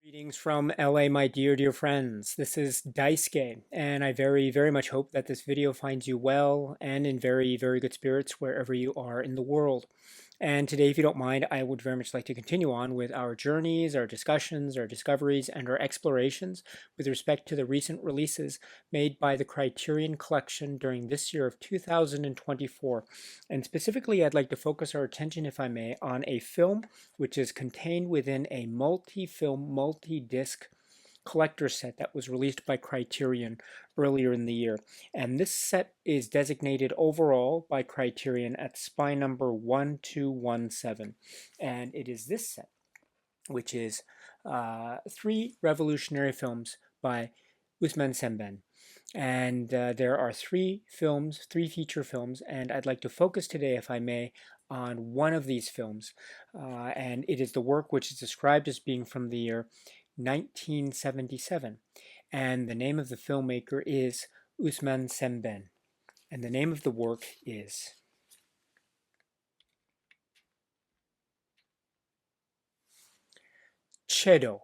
Greetings from LA, my dear friends. This is Daisuke, and I very much hope that this video finds you well and in very good spirits wherever you are in the world. And today, if you don't mind, I would very much like to continue on with our journeys, our discussions, our discoveries, and our explorations with respect to the recent releases made by the Criterion Collection during this year of 2024. And specifically, I'd like to focus our attention, if I may, on a film which is contained within a multi-film, multi-disc collector set that was released by Criterion earlier in the year. And this set is designated overall by Criterion at SPY number 1217. And it is this set, which is three revolutionary films by Ousmane Sembène. And there are three films, three feature films, and I'd like to focus today, if I may, on one of these films. And it is the work which is described as being from the year 1977. And the name of the filmmaker is Ousmane Sembène. And the name of the work is CEDDO.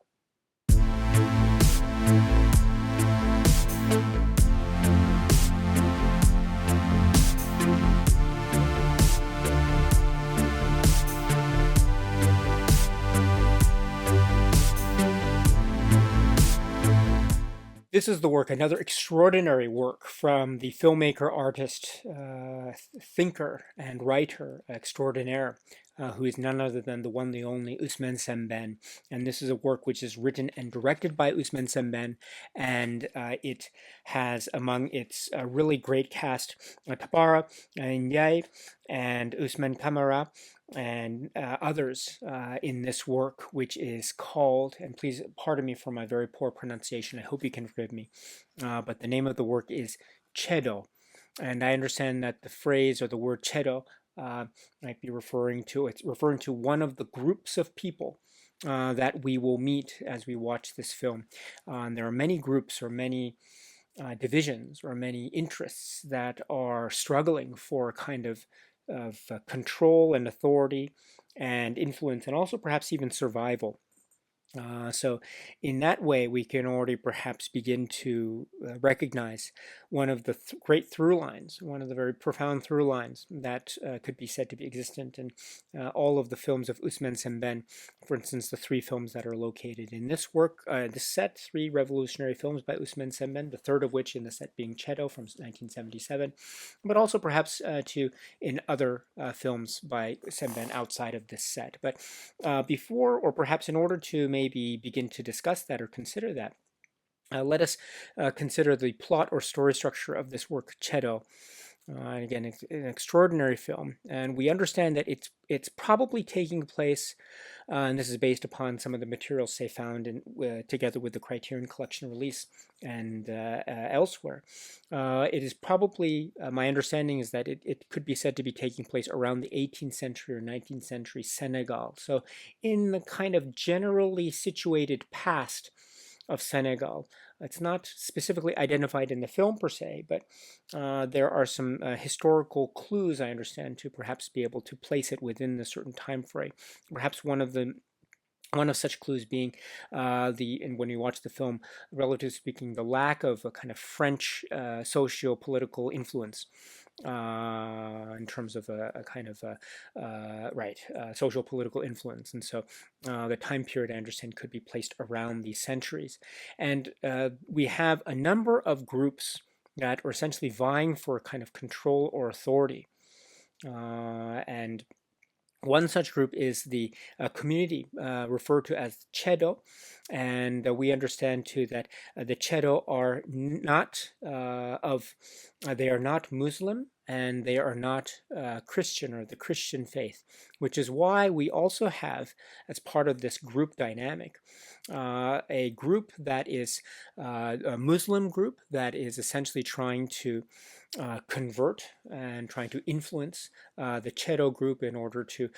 This is the work, another extraordinary work from the filmmaker, artist, thinker, and writer extraordinaire, who is none other than the one, the only Ousmane Sembène. And this is a work which is written and directed by Ousmane Sembène, and it has among its really great cast Tabara Ndiaye and Ousmane Camara, and others in this work, which is called, and please pardon me for my very poor pronunciation, I hope you can forgive me, but the name of the work is CEDDO. And I understand that the phrase or the word CEDDO might be referring to one of the groups of people that we will meet as we watch this film. There are many groups or many divisions or many interests that are struggling for a kind of control and authority and influence, and also perhaps even survival. So in that way, we can already perhaps begin to recognize one of the great through lines, one of the very profound through lines that could be said to be existent in all of the films of Ousmane Sembène. For instance, the three films that are located in this work, this set, three revolutionary films by Ousmane Sembène, the third of which in the set being CEDDO from 1977, but also perhaps in other films by Sembène outside of this set. But before, or perhaps in order to maybe begin to discuss that or consider that, let us consider the plot or story structure of this work, CEDDO. And again, it's an extraordinary film, and we understand that it's probably taking place, and this is based upon some of the materials, say, found in together with the Criterion Collection release and elsewhere. It is probably, my understanding is that it could be said to be taking place around the 18th century or 19th century Senegal. So in the kind of generally situated past of Senegal. It's not specifically identified in the film per se, but there are some historical clues, I understand, to perhaps be able to place it within a certain time frame. Perhaps one of such clues being and when you watch the film, relatively speaking, the lack of a kind of French socio-political influence in terms of a kind of social political influence. And so the time period, I understand, could be placed around these centuries. And we have a number of groups that are essentially vying for a kind of control or authority. And one such group is the community referred to as CEDDO, and we understand too that the CEDDO are not they are not Muslim, and they are not Christian or the Christian faith, which is why we also have, as part of this group dynamic, a group that is a Muslim group that is essentially trying to convert and trying to influence the CEDDO group in order to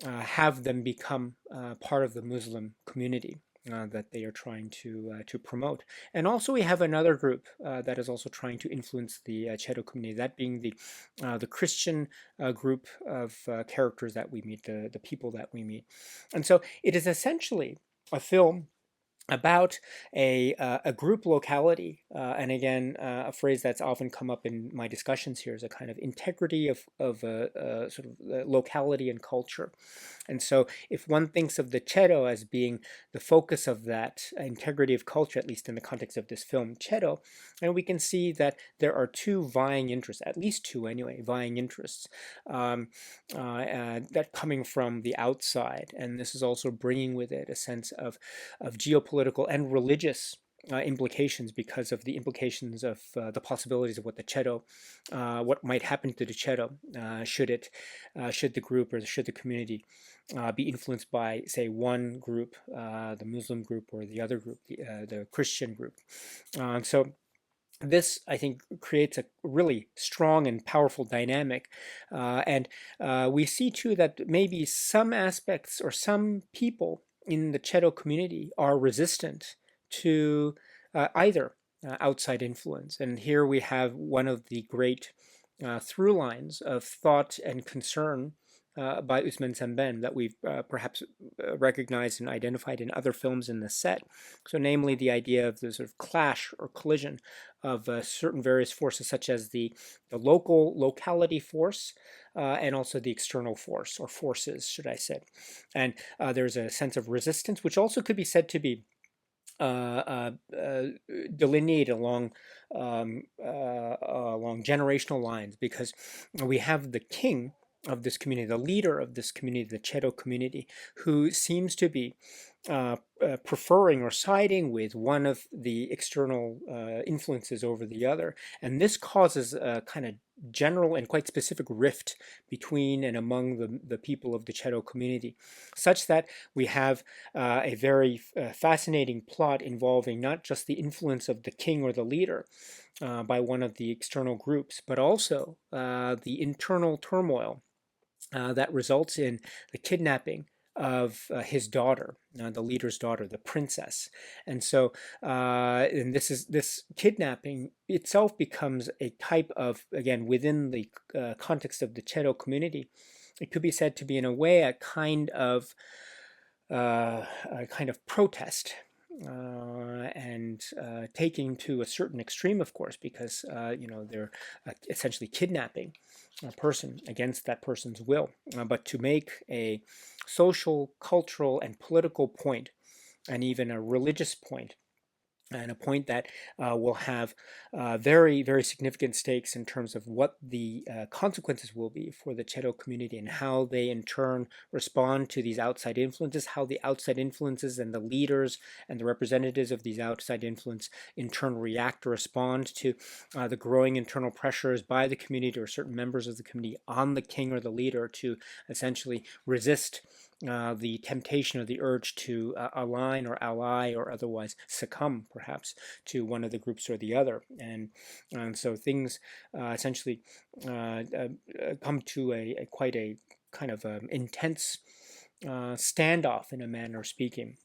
have them become part of the Muslim community that they are trying to promote. And also we have another group that is also trying to influence the CEDDO community, that being the Christian group of characters that we meet, the people that we meet. And so it is essentially a film about a group locality, and again, a phrase that's often come up in my discussions here is a kind of integrity of sort of locality and culture. And so if one thinks of the CEDDO as being the focus of that integrity of culture, at least in the context of this film, CEDDO, and we can see that there are two vying interests, at least two anyway, vying interests, that coming from the outside. And this is also bringing with it a sense of geopolitical and religious implications, because of the implications of the possibilities of what the CEDDO, what might happen to the CEDDO, should the group or should the community be influenced by, say, one group, the Muslim group, or the other group, the Christian group. So this, I think, creates a really strong and powerful dynamic. And we see, too, that maybe some aspects or some people in the CEDDO community are resistant to either outside influence. And here we have one of the great through lines of thought and concern by Ousmane Sembène that we've perhaps recognized and identified in other films in the set. So namely the idea of the sort of clash or collision of certain various forces, such as the locality force, and also the external force, or forces, should I say. And there's a sense of resistance, which also could be said to be delineated along along generational lines, because we have the king of this community, the leader of this community, the CEDDO community, who seems to be preferring or siding with one of the external influences over the other. And this causes a kind of general and quite specific rift between and among the people of the CEDDO community, such that we have a very fascinating plot involving not just the influence of the king or the leader by one of the external groups, but also the internal turmoil that results in the kidnapping of his daughter, the leader's daughter, the princess. And so, and this kidnapping itself becomes a type of, again, within the context of the CEDDO community, it could be said to be, in a way, a kind of protest. And taking to a certain extreme, of course, because they're essentially kidnapping a person against that person's will, but to make a social, cultural, and political point, and even a religious point, and a point that will have very, very significant stakes in terms of what the consequences will be for the CEDDO community, and how they in turn respond to these outside influences, how the outside influences and the leaders and the representatives of these outside influence in turn react or respond to the growing internal pressures by the community or certain members of the community on the king or the leader to essentially resist the temptation or the urge to align or ally or otherwise succumb, perhaps, to one of the groups or the other. And so things essentially come to quite a kind of intense standoff, in a manner of speaking.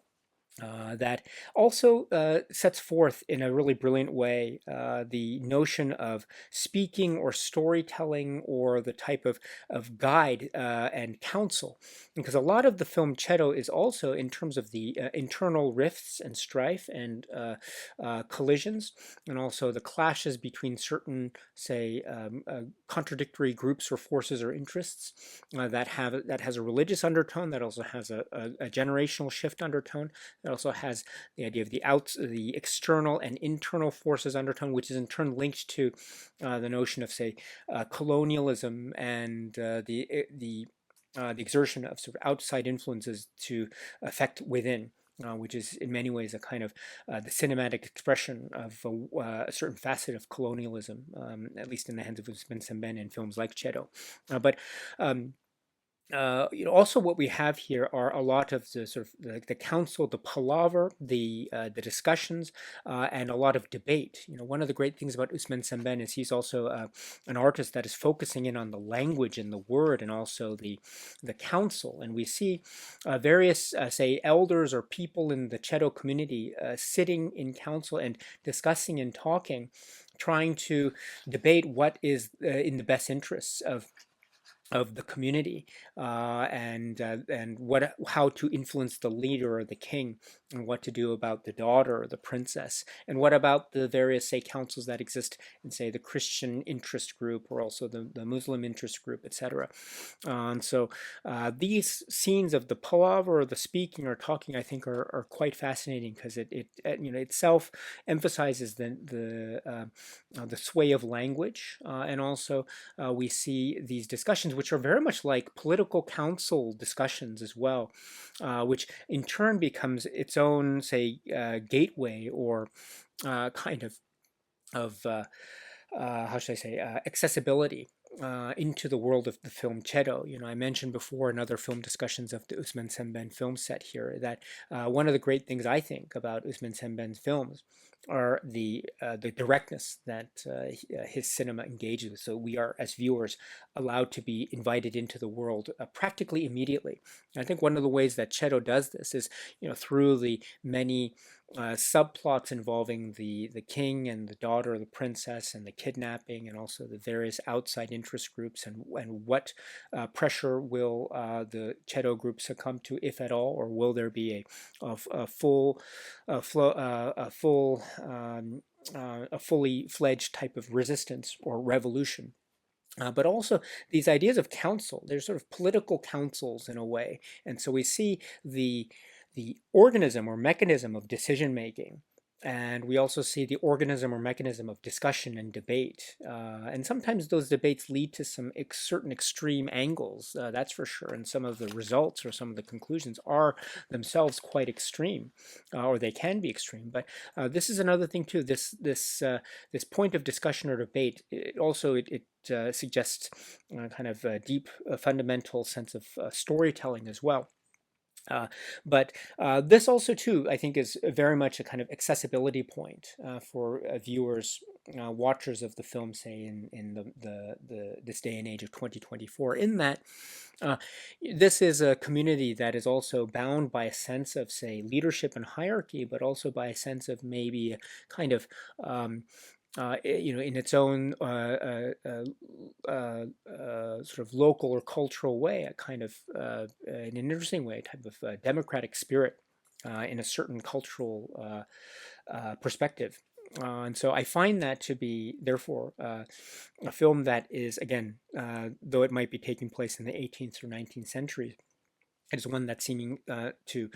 That also sets forth in a really brilliant way the notion of speaking or storytelling, or the type of guide and counsel. Because a lot of the film CEDDO is also, in terms of the internal rifts and strife and collisions, and also the clashes between certain, say, contradictory groups or forces or interests that has a religious undertone, that also has a generational shift undertone, it also has the idea of the external and internal forces undertone, which is in turn linked to the notion of, say, colonialism and the exertion of sort of outside influences to affect within. Which is in many ways a kind of the cinematic expression of a certain facet of colonialism, at least in the hands of Ousmane Sembène in films like CEDDO. But also what we have here are a lot of the sort of the council, the palaver, the discussions, and a lot of debate. One of the great things about Ousmane Sembène is he's also an artist that is focusing in on the language and the word, and also the council. And we see various, say, elders or people in the CEDDO community sitting in council and discussing and talking, trying to debate what is in the best interests of of the community, and how to influence the leader or the king, and what to do about the daughter or the princess, and what about the various, say, councils that exist in, say, the Christian interest group, or also the Muslim interest group, etc. And so these scenes of the palaver or the speaking or talking, I think, are quite fascinating, because itself emphasizes the sway of language, and also we see these discussions, which are very much like political council discussions as well, which in turn becomes its own, say, gateway, or kind of how should I say, accessibility into the world of the film CEDDO. I mentioned before in other film discussions of the Ousmane Sembène film set here that one of the great things I think about Ousmane Sembène's films are the directness that his cinema engages with. So we are, as viewers, allowed to be invited into the world practically immediately. And I think one of the ways that CEDDO does this is, through the many subplots involving the king and the daughter, the princess, and the kidnapping, and also the various outside interest groups, and what pressure will the CEDDO group succumb to, if at all, or will there be a full a fully fledged type of resistance or revolution. But also these ideas of council, they're sort of political councils in a way. And so we see the organism or mechanism of decision making. And we also see the organism or mechanism of discussion and debate. And sometimes those debates lead to some certain extreme angles, that's for sure. And some of the results or some of the conclusions are themselves quite extreme, or they can be extreme. But this is another thing too. This point of discussion or debate, it suggests kind of a deep, fundamental sense of storytelling as well. But this also, too, I think, is very much a kind of accessibility point for viewers, watchers of the film, say, in this day and age of 2024. In that, this is a community that is also bound by a sense of, say, leadership and hierarchy, but also by a sense of maybe a kind of in its own sort of local or cultural way, a kind of, in an interesting way, type of democratic spirit in a certain cultural perspective. And so I find that to be, therefore, a film that is, again, though it might be taking place in the 18th or 19th centuries, it is one that's seeming to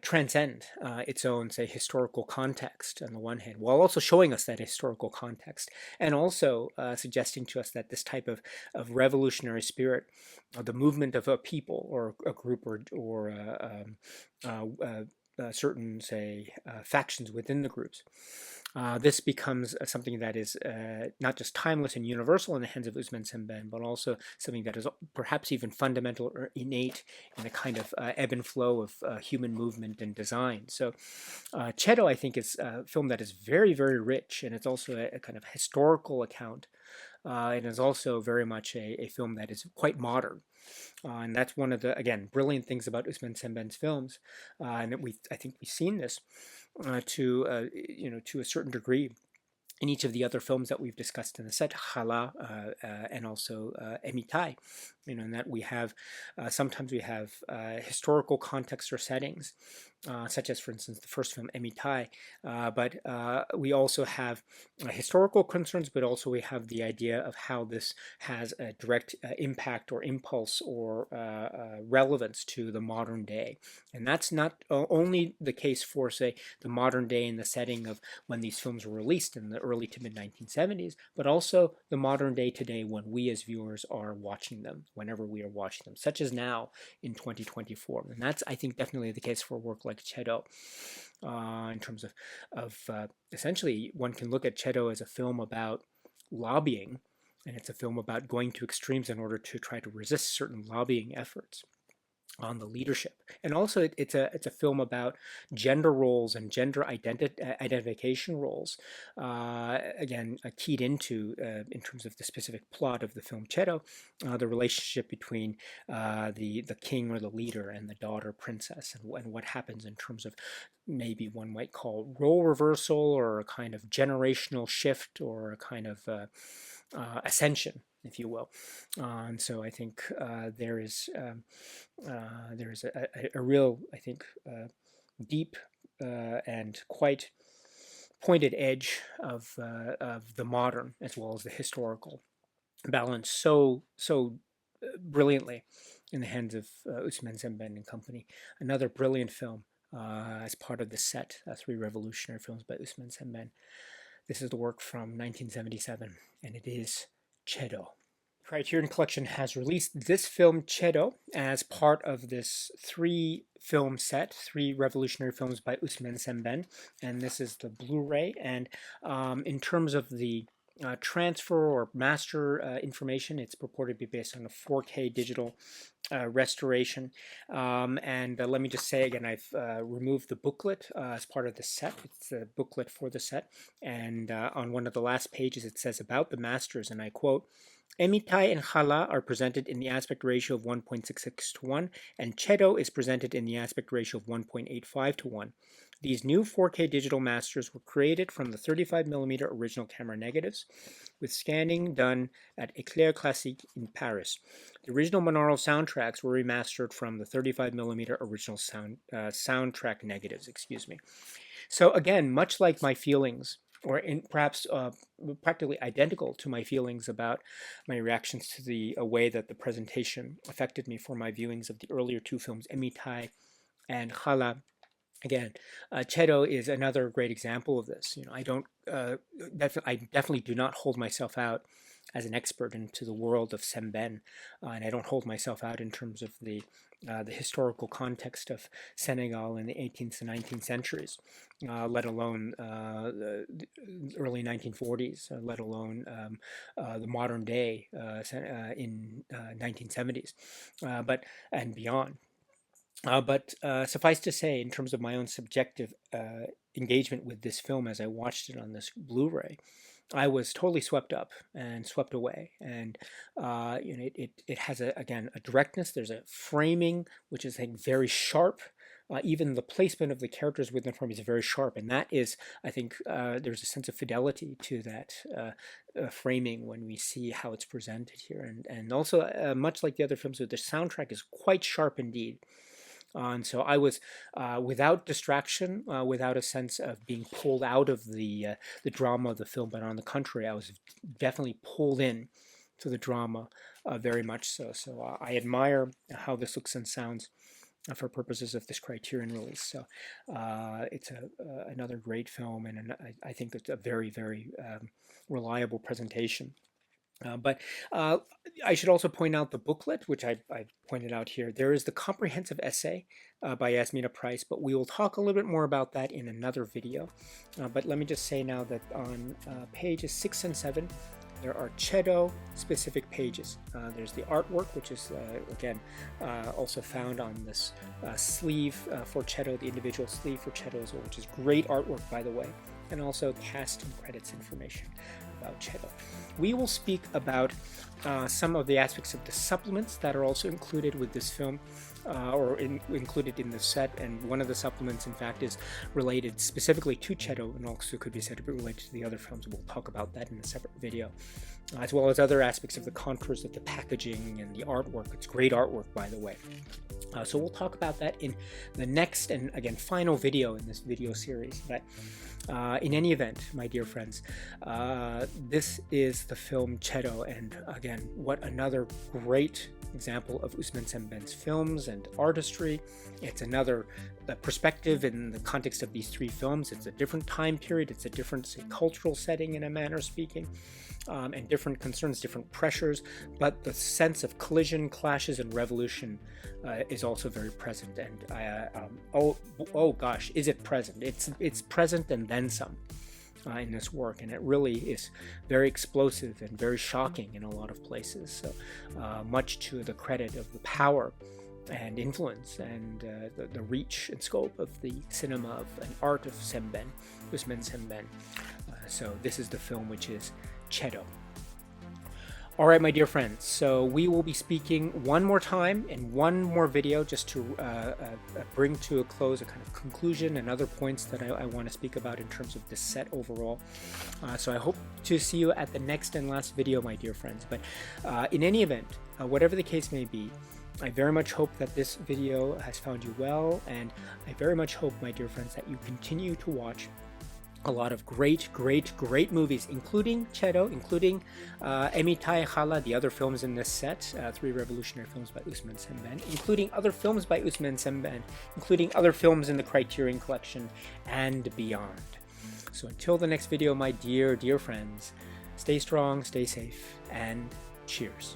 transcend its own, say, historical context on the one hand, while also showing us that historical context, and also suggesting to us that this type of revolutionary spirit, the movement of a people or a group, or certain, say, factions within the groups, this becomes something that is not just timeless and universal in the hands of Ousmane Sembène, but also something that is perhaps even fundamental or innate in a kind of ebb and flow of human movement and design. So CEDDO, I think, is a film that is very, very rich, and it's also a kind of historical account. It is also very much a film that is quite modern. And that's one of the, again, brilliant things about Ousmane Sembène's films. And I think we've seen this to a certain degree in each of the other films that we've discussed in the set, Khala, and also Emitai, in that we have, sometimes we have historical context or settings, such as, for instance, the first film, Emitai, but we also have historical concerns, but also we have the idea of how this has a direct impact or impulse or relevance to the modern day. And that's not only the case for, say, the modern day in the setting of when these films were released in the early to mid 1970s, but also the modern day today when we as viewers are watching them, whenever we are watching them, such as now in 2024. And that's, I think, definitely the case for work like CEDDO. In terms of essentially, one can look at CEDDO as a film about lobbying, and it's a film about going to extremes in order to try to resist certain lobbying efforts on the leadership. And also it's a film about gender roles and gender identification roles, again, keyed into, in terms of the specific plot of the film CEDDO, the relationship between the king or the leader and the daughter princess, and what happens in terms of maybe one might call role reversal, or a kind of generational shift, or a kind of ascension if you will. And so I think there is a real, I think, deep and quite pointed edge of the modern as well as the historical balance so brilliantly in the hands of Ousmane Sembène and company. Another brilliant film as part of the set, three revolutionary films by Ousmane Sembène. This is the work from 1977, and it is CEDDO. Criterion Collection has released this film CEDDO as part of this three-film set, three revolutionary films by Ousmane Sembène, and this is the Blu-ray. And in terms of the transfer or master information, it's purported to be based on a 4K digital restoration. And let me just say again, I've removed the booklet as part of the set. It's the booklet for the set. And on one of the last pages, it says about the masters, and I quote, Emitai and Khala are presented in the aspect ratio of 1.66 to 1, and CEDDO is presented in the aspect ratio of 1.85 to 1. These new 4K digital masters were created from the 35mm original camera negatives, with scanning done at Éclair Classique in Paris. The original monaural soundtracks were remastered from the 35mm original soundtrack negatives. So again, much like my feelings, or perhaps practically identical to my feelings about my reactions to the way that the presentation affected me for my viewings of the earlier two films, Emitai and Khala. Again, CEDDO is another great example of this. I don't, I definitely do not hold myself out as an expert into the world of Sembène, and I don't hold myself out in terms of the historical context of Senegal in the 18th and 19th centuries, let alone the early 1940s, let alone the modern day in 1970s, and beyond. But suffice to say, in terms of my own subjective engagement with this film as I watched it on this Blu-ray, I was totally swept up and swept away. And it has again a directness. There's a framing which is, I think, very sharp. Even the placement of the characters within the frame is very sharp, and that is, I think, there's a sense of fidelity to that framing when we see how it's presented here, and also much like the other films, the soundtrack is quite sharp indeed. And so I was without distraction, without a sense of being pulled out of the drama of the film, but on the contrary, I was definitely pulled in to the drama very much so. So I admire how this looks and sounds for purposes of this Criterion release. So it's another great film, and I think it's a very, very reliable presentation. But I should also point out the booklet, which I pointed out here. There is the comprehensive essay by Yasmina Price, but we will talk a little bit more about that in another video. But let me just say now that on pages 6 and 7, there are CEDDO specific pages. There's the artwork, which is, again, also found on this sleeve for CEDDO, the individual sleeve for CEDDO as well, which is great artwork, by the way, and also cast and credits information about CEDDO. We will speak about some of the aspects of the supplements that are also included with this film, or included in the set, and one of the supplements, in fact, is related specifically to CEDDO, and also could be said to be related to the other films. We'll talk about that in a separate video, as well as other aspects of the contours of the packaging and the artwork. It's great artwork, by the way. So we'll talk about that in the next and, again, final video in this video series. But in any event, my dear friends, this is the film CEDDO, and again, what another great example of Ousmane Sembène's films and artistry. It's another perspective in the context of these three films. It's a different time period, it's a different, say, cultural setting in a manner of speaking, and different concerns, different pressures, but the sense of collision, clashes, and revolution is also very present. And oh gosh, is it present? It's present and then some in this work, and it really is very explosive and very shocking in a lot of places. So much to the credit of the power and influence and the reach and scope of the cinema of and art of Sembène, Ousmane Sembène. So this is the film, which is CEDDO. All right, my dear friends, so we will be speaking one more time in one more video just to bring to a close a kind of conclusion and other points that I want to speak about in terms of this set overall. So I hope to see you at the next and last video, my dear friends. But in any event, whatever the case may be, I very much hope that this video has found you well, and I very much hope, my dear friends, that you continue to watch a lot of great movies, including CEDDO, including Emitai Khala, the other films in this set, 3 revolutionary films by Ousmane Sembène, including other films by Ousmane Sembène, including other films in the Criterion Collection, and beyond. So until the next video, my dear friends, stay strong, stay safe, and cheers.